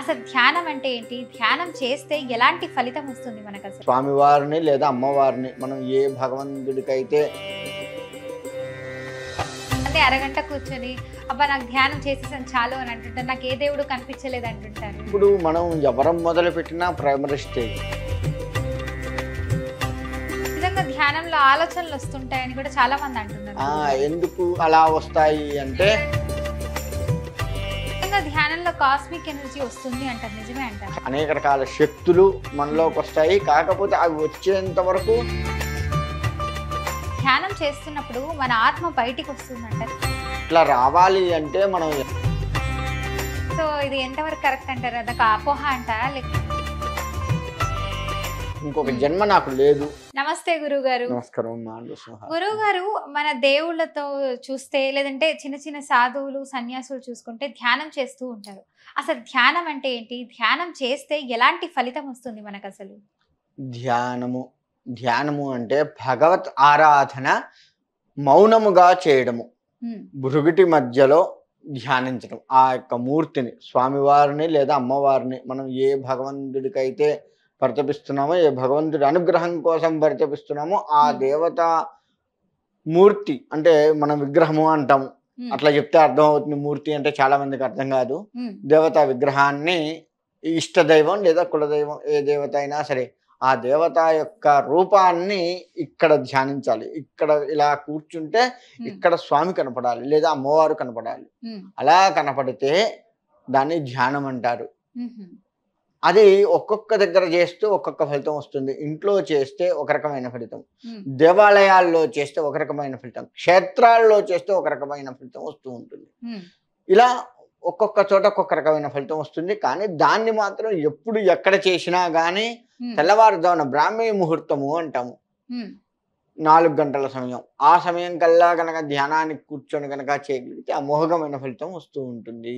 అసలు ధ్యానం అంటే ఏంటి? ధ్యానం చేస్తే ఎలాంటి ఫలితం వస్తుంది మనకసలు? స్వామివారిని లేదా అమ్మవారిని మనం ఏ భగవంతుడికైతే అంటే అరగంట కూర్చొని అబ్బా నాకు ధ్యానం చేసేసాను చాలు అని అంటుంటారు. నాకు ఏ దేవుడు కనిపించలేదు అంటుంటారు. ఇప్పుడు మనం ఎవరం మొదలు పెట్టినా ప్రైమరీ స్టేజ్. నిజంగా ధ్యానంలో ఆలోచనలు వస్తుంటాయని కూడా చాలా మంది అంటున్నారు. ఎందుకు అలా వస్తాయి అంటే నిజంగా ధ్యానంలో కాస్మిక్ ఎనర్జీ వస్తుంది అంటారు. నిజమే అంటారు. అనేక రకాల శక్తులు మనలోకి వస్తాయి. కాకపోతే అవి వచ్చేంత వరకు ధ్యానం చేస్తున్నప్పుడు మన ఆత్మ బయటికి వస్తుంది అంటారు. ఇట్లా రావాలి అంటే మనం సో ఇది ఎంతవరకు కరెక్ట్ అంటారు? అదొక అపోహ అంటారా? ఇంకొక జన్మ నాకు లేదు. నమస్తే గురువుగారు. నమస్కారం. గురువుగారు, మన దేవుళ్ళతో చూస్తే లేదంటే చిన్న చిన్న సాధువులు సన్యాసులు చూసుకుంటే ధ్యానం చేస్తూ ఉంటారు. అసలు ధ్యానం అంటే ఏంటి? ధ్యానం చేస్తే ఎలాంటి ఫలితం వస్తుంది మనకు అసలు? ధ్యానము అంటే భగవత్ ఆరాధన మౌనముగా చేయడము, భృగుటి మధ్యలో ధ్యానించడం. ఆ యొక్క మూర్తిని, స్వామివారిని లేదా అమ్మవారిని మనం ఏ భగవంతుడికైతే పరితపిస్తున్నామో, ఏ భగవంతుడి అనుగ్రహం కోసం పరితపిస్తున్నామో ఆ దేవతా మూర్తి, అంటే మనం విగ్రహము అంటాము. అట్లా చెప్తే అర్థం అవుతుంది. మూర్తి అంటే చాలా మందికి అర్థం కాదు. దేవతా విగ్రహాన్ని ఇష్టదైవం లేదా కులదైవం ఏ దేవత అయినా సరే ఆ దేవత యొక్క రూపాన్ని ఇక్కడ ధ్యానించాలి. ఇక్కడ ఇలా కూర్చుంటే ఇక్కడ స్వామి కనపడాలి లేదా అమ్మవారు కనపడాలి. అలా కనపడితే దాన్ని ధ్యానం అంటారు. అది ఒక్కొక్క దగ్గర చేస్తూ ఒక్కొక్క ఫలితం వస్తుంది. ఇంట్లో చేస్తే ఒక రకమైన ఫలితం, దేవాలయాల్లో చేస్తే ఒక రకమైన ఫలితం, క్షేత్రాల్లో చేస్తే ఒక రకమైన ఫలితం వస్తూ ఉంటుంది. ఇలా ఒక్కొక్క చోట ఒక్కొక్క రకమైన ఫలితం వస్తుంది. కానీ దాన్ని మాత్రం ఎప్పుడు ఎక్కడ చేసినా కానీ తెల్లవారుజామున బ్రాహ్మీ ముహూర్తము అంటాము, 4 గంటల సమయం. ఆ సమయం కల్లా కనుక ధ్యానానికి కూర్చొని కనుక చేయగలిగితే అమోఘమైన ఫలితం వస్తూ ఉంటుంది.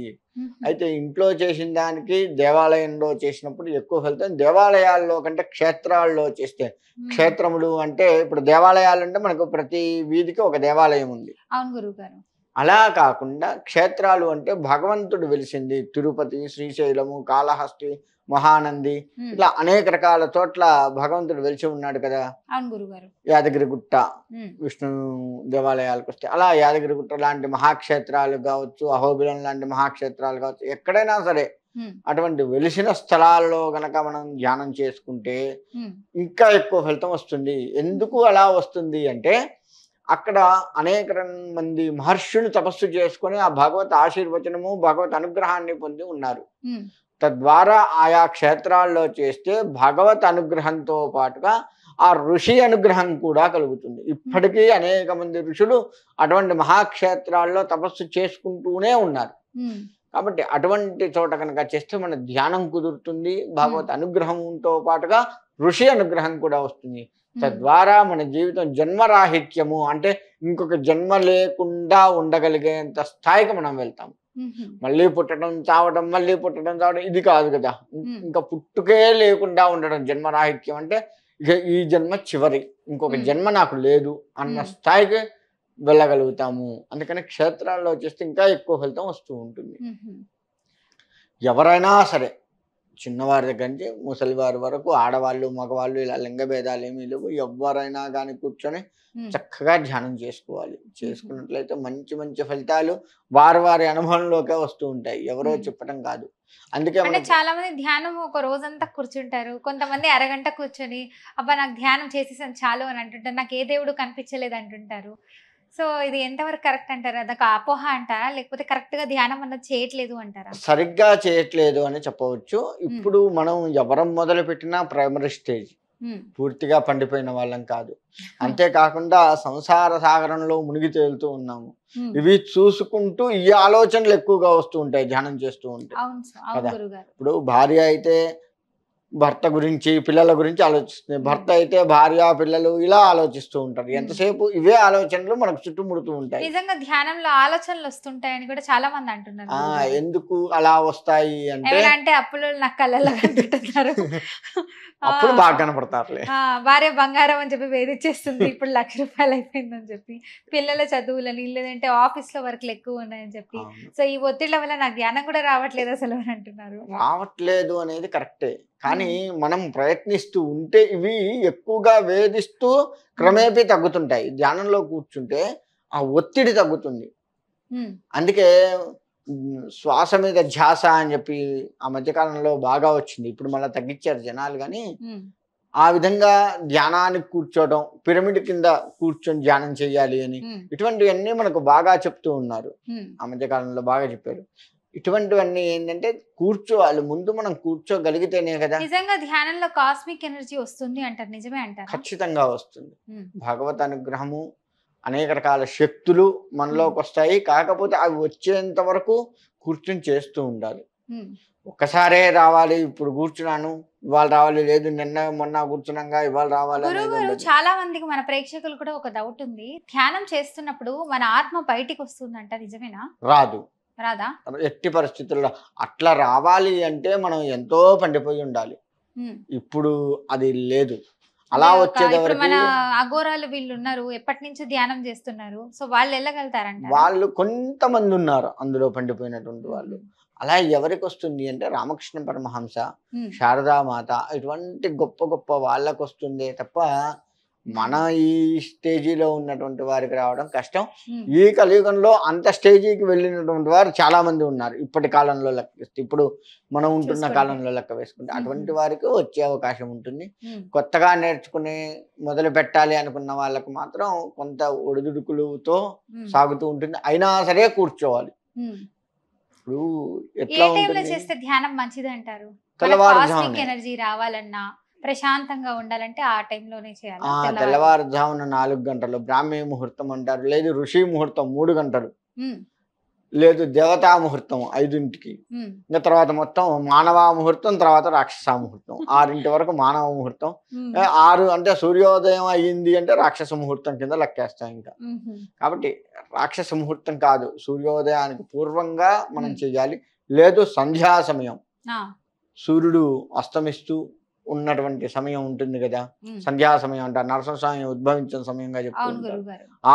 అయితే ఇంట్లో చేసిన దానికి దేవాలయంలో చేసినప్పుడు ఎక్కువ ఫలితం. దేవాలయాల్లో కంటే క్షేత్రాల్లో చేస్తే, క్షేత్రములు అంటే ఇప్పుడు దేవాలయాలు అంటే మనకు ప్రతి వీధికి ఒక దేవాలయం ఉంది. అవును గురువుగారు. అలా కాకుండా క్షేత్రాలు అంటే భగవంతుడు వెలిసింది తిరుపతి, శ్రీశైలము, కాళహస్తి, మహానంది, ఇట్లా అనేక రకాల చోట్ల భగవంతుడు వెలిసి ఉన్నాడు కదా. అవును గురుగారు. యాదగిరిగుట్ట విష్ణు దేవాలయాలకు వస్తే అలా యాదగిరిగుట్ట లాంటి మహాక్షేత్రాలు కావచ్చు, అహోబిలం లాంటి మహాక్షేత్రాలు కావచ్చు, ఎక్కడైనా సరే అటువంటి వెలిసిన స్థలాల్లో గనక మనం ధ్యానం చేసుకుంటే ఇంకా ఎక్కువ ఫలితం వస్తుంది. ఎందుకు అలా వస్తుంది అంటే అక్కడ అనేక మంది మహర్షులు తపస్సు చేసుకొని ఆ భగవత్ ఆశీర్వచనము, భగవత్ అనుగ్రహాన్ని పొంది ఉన్నారు. తద్వారా ఆయా క్షేత్రాల్లో చేస్తే భగవత్ అనుగ్రహంతో పాటుగా ఆ ఋషి అనుగ్రహం కూడా కలుగుతుంది. ఇప్పటికీ అనేక మంది ఋషులు అటువంటి మహాక్షేత్రాల్లో తపస్సు చేసుకుంటూనే ఉన్నారు. కాబట్టి అటువంటి చోట కనుక చేస్తే మన ధ్యానం కుదురుతుంది, భగవత్ అనుగ్రహంతో పాటుగా ఋషి అనుగ్రహం కూడా వస్తుంది. తద్వారా మన జీవితం జన్మరాహిత్యము అంటే ఇంకొక జన్మ లేకుండా ఉండగలిగేంత స్థాయికి మనం వెళ్తాం. మళ్ళీ పుట్టడం చావడం, మళ్ళీ పుట్టడం చావడం ఇది కాదు కదా. ఇంకా పుట్టుకే లేకుండా ఉండడం జన్మరాహిత్యం అంటే ఇక ఈ జన్మ చివరి, ఇంకొక జన్మ నాకు లేదు అన్న స్థాయికి వెళ్ళగలుగుతాము. అందుకని క్షేత్రాల్లో చేస్తే ఇంకా ఎక్కువ ఫలితం వస్తూ ఉంటుంది. ఎవరైనా సరే, చిన్నవారి దగ్గర నుంచి ముసలివారి వరకు, ఆడవాళ్ళు మగవాళ్ళు ఇలా లింగ భేదాలు ఏమీ లేవు. ఎవరైనా కానీ కూర్చొని చక్కగా ధ్యానం చేసుకోవాలి. చేసుకున్నట్లయితే మంచి మంచి ఫలితాలు వారి వారి అనుభవంలోకే వస్తూ ఉంటాయి, ఎవరో చెప్పడం కాదు. అందుకే చాలా మంది ధ్యానం ఒక రోజంతా కూర్చుంటారు. కొంతమంది అరగంట కూర్చొని అబ్బా నాకు ధ్యానం చేసేసాను చాలు అని అంటుంటారు. నాకు ఏ దేవుడు కనిపించలేదు అంటుంటారు. సో ఇది ఎంతవరకు కరెక్ట్ అంటారా? అదొక అపోహ అంటారా? లేకపోతే కరెక్ట్ గా ధ్యానం అన్నది చేయట్లేదు అంటారా? సరిగ్గా చేయట్లేదు అని చెప్పవచ్చు. ఇప్పుడు మనం ఎవరం మొదలు పెట్టినా ప్రైమరీ స్టేజ్, పూర్తిగా పండిపోయిన వాళ్ళం కాదు. అంతేకాకుండా సంసార సాగరంలో మునిగి తేలుతూ ఉన్నాము. ఇవి చూసుకుంటూ ఈ ఆలోచనలు ఎక్కువగా వస్తూ ఉంటాయి ధ్యానం చేస్తూ ఉంటే కదా. ఇప్పుడు భార్య అయితే భర్త గురించి పిల్లల గురించి ఆలోచిస్తుంది. భర్త అయితే భార్య పిల్లలు ఇలా ఆలోచిస్తూ ఉంటారు. ఎంతసేపు ఇవే ఆలోచనలు మనకు చుట్టుముడుతూ ఉంటాయి. నిజంగా ధ్యానంలో ఆలోచనలు వస్తుంటాయని కూడా చాలా మంది అంటున్నారు ఆ గురుగారు. ఎందుకు అలా వస్తాయి అంటే ఏమైనా అంటే అప్పులు నాకు కళ్ళల్లో కనిపెట్టున్నారు. అప్పుడు బాగా కనపడతారులే. భార్య బంగారం అని చెప్పి వేధిచ్చేస్తుంది, ఇప్పుడు ₹1,00,000 అయిపోయిందని చెప్పి, పిల్లల చదువులని లేదంటే ఆఫీస్ లో వర్క్లు ఎక్కువ ఉన్నాయని చెప్పి, అవును. సో ఈ ఒత్తిళ్ల వల్ల నాకు ధ్యానం కూడా రావట్లేదు అసలు అని అంటున్నారు. రావట్లేదు అనేది కరెక్టే, కానీ మనం ప్రయత్నిస్తూ ఉంటే ఇవి ఎక్కువగా వేధిస్తూ క్రమేపీ తగ్గుతుంటాయి. ధ్యానంలో కూర్చుంటే ఆ ఒత్తిడి తగ్గుతుంది. అందుకే శ్వాస మీద ధ్యాస అని చెప్పి ఆ మధ్యకాలంలో బాగా వచ్చింది. ఇప్పుడు మళ్ళీ తగ్గించారు జనాలు, కానీ ఆ విధంగా ధ్యానానికి కూర్చోవడం, పిరమిడ్ కింద కూర్చొని ధ్యానం చేయాలి అని ఇటువంటివన్నీ మనకు బాగా చెప్తూ ఉన్నారు. ఆ మధ్యకాలంలో బాగా చెప్పారు. ఇటువంటివన్నీ ఏంటంటే కూర్చోవాలి, ముందు మనం కూర్చోగలిగితేనే కదా. నిజంగా ధ్యానంలో కాస్మిక్ ఎనర్జీ వస్తుంది అంటారు, నిజమే అంటారు? ఖచ్చితంగా వస్తుంది. భగవత్ అనుగ్రహము, అనేక రకాల శక్తులు మనలోకి వస్తాయి. కాకపోతే అవి వచ్చేంత వరకు కూర్చొని చేస్తూ ఉండాలి. ఒక్కసారే రావాలి, ఇప్పుడు కూర్చున్నాను ఇవాళ రావాలి, లేదు నిన్న మొన్న కూర్చున్నాగా ఇవాళ రావాలి. గురుగారు, చాలా మందికి మన ప్రేక్షకులు కూడా ఒక డౌట్ ఉంది, ధ్యానం చేస్తున్నప్పుడు మన ఆత్మ బయటికి వస్తుందంట, నిజమేనా? రాదు. రాదా? ఎట్టి పరిస్థితుల్లో అట్లా రావాలి అంటే మనం ఎంతో పండిపోయి ఉండాలి. ఇప్పుడు అది లేదు. అలా వచ్చేది మన అఘోరాలు వీళ్ళు ఉన్నారు, ఎప్పటి నుంచి ధ్యానం చేస్తున్నారు, సో వాళ్ళు వెళ్ళగలుగుతారంట. వాళ్ళు కొంతమంది ఉన్నారు అందులో పండిపోయినటువంటి వాళ్ళు. అలా ఎవరికి వస్తుంది అంటే రామకృష్ణ పరమహంస, శారదామాత, ఇటువంటి గొప్ప గొప్ప వాళ్ళకు వస్తుందే తప్ప మన ఈ స్టేజీలో ఉన్నటువంటి వారికి రావడం కష్టం. ఈ కలియుగంలో అంత స్టేజీకి వెళ్ళినటువంటి వారు చాలా మంది ఉన్నారు ఇప్పటి కాలంలో లెక్కిస్తే, ఇప్పుడు మనం ఉంటున్న కాలంలో లెక్క వేసుకుంటే అటువంటి వారికి వచ్చే అవకాశం ఉంటుంది. కొత్తగా నేర్చుకుని మొదలు పెట్టాలి అనుకున్న వాళ్ళకు మాత్రం కొంత ఒడిదుడుకులతో సాగుతూ ఉంటుంది. అయినా సరే కూర్చోవాలి. ఇప్పుడు ఎట్లా చేస్తే ధ్యానం మంచిది అంటారు? తెల్లవారుజామున ఎనర్జీ రావాలన్నా, ప్రశాంతంగా ఉండాలంటే ఆ టైంలోనే చేయాలి. తెల్లవారుజామున 4 గంటలు బ్రాహ్మీ ముహూర్తం అంటారు, లేదు ఋషి ముహూర్తం 3 గంటలు, లేదు దేవతా ముహూర్తం 5ంటికి, ఇంకా తర్వాత మొత్తం మానవ ముహూర్తం, తర్వాత రాక్షస ముహూర్తం 6 వరకు మానవ ముహూర్తం. 6 అంటే సూర్యోదయం అయ్యింది అంటే రాక్షస ముహూర్తం కింద లెక్కేస్తాం ఇంకా. కాబట్టి రాక్షస ముహూర్తం కాదు, సూర్యోదయానికి పూర్వంగా మనం చెయ్యాలి. లేదు సంధ్యా సమయం, సూర్యుడు అస్తమిస్తూ ఉన్నటువంటి సమయం ఉంటుంది కదా, సంధ్యా సమయం అంటారు. నరసింహస్వామి ఉద్భవించిన సమయంగా చెప్తుంటారు.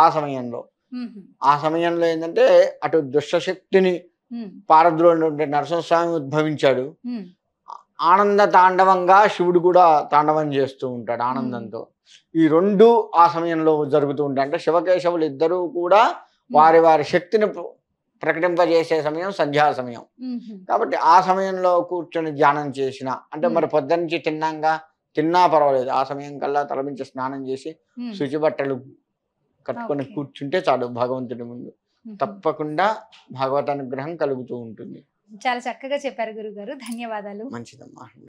ఆ సమయంలో ఏంటంటే అటు దుష్టశక్తిని పారద్రోలినటువంటి నరసింహస్వామి ఉద్భవించాడు. ఆనంద తాండవంగా శివుడు కూడా తాండవం చేస్తూ ఉంటాడు ఆనందంతో. ఈ రెండు ఆ సమయంలో జరుగుతూ ఉంటాయి. అంటే శివకేశవులు ఇద్దరూ కూడా వారి వారి శక్తిని ప్రకటింపజేసే సమయం సంధ్యా సమయం. కాబట్టి ఆ సమయంలో కూర్చొని ధ్యానం చేసిన అంటే, మరి పొద్దున్నుంచి తిన్నా పర్వాలేదు, ఆ సమయం కల్లా తలమించి స్నానం చేసి శుచి బట్టలు కట్టుకొని కూర్చుంటే చాలు భగవంతుడి ముందు. తప్పకుండా భగవత్ అనుగ్రహం కలుగుతూ ఉంటుంది. చాలా చక్కగా చెప్పారు గురుగారు, ధన్యవాదాలు. మంచిదమ్మా.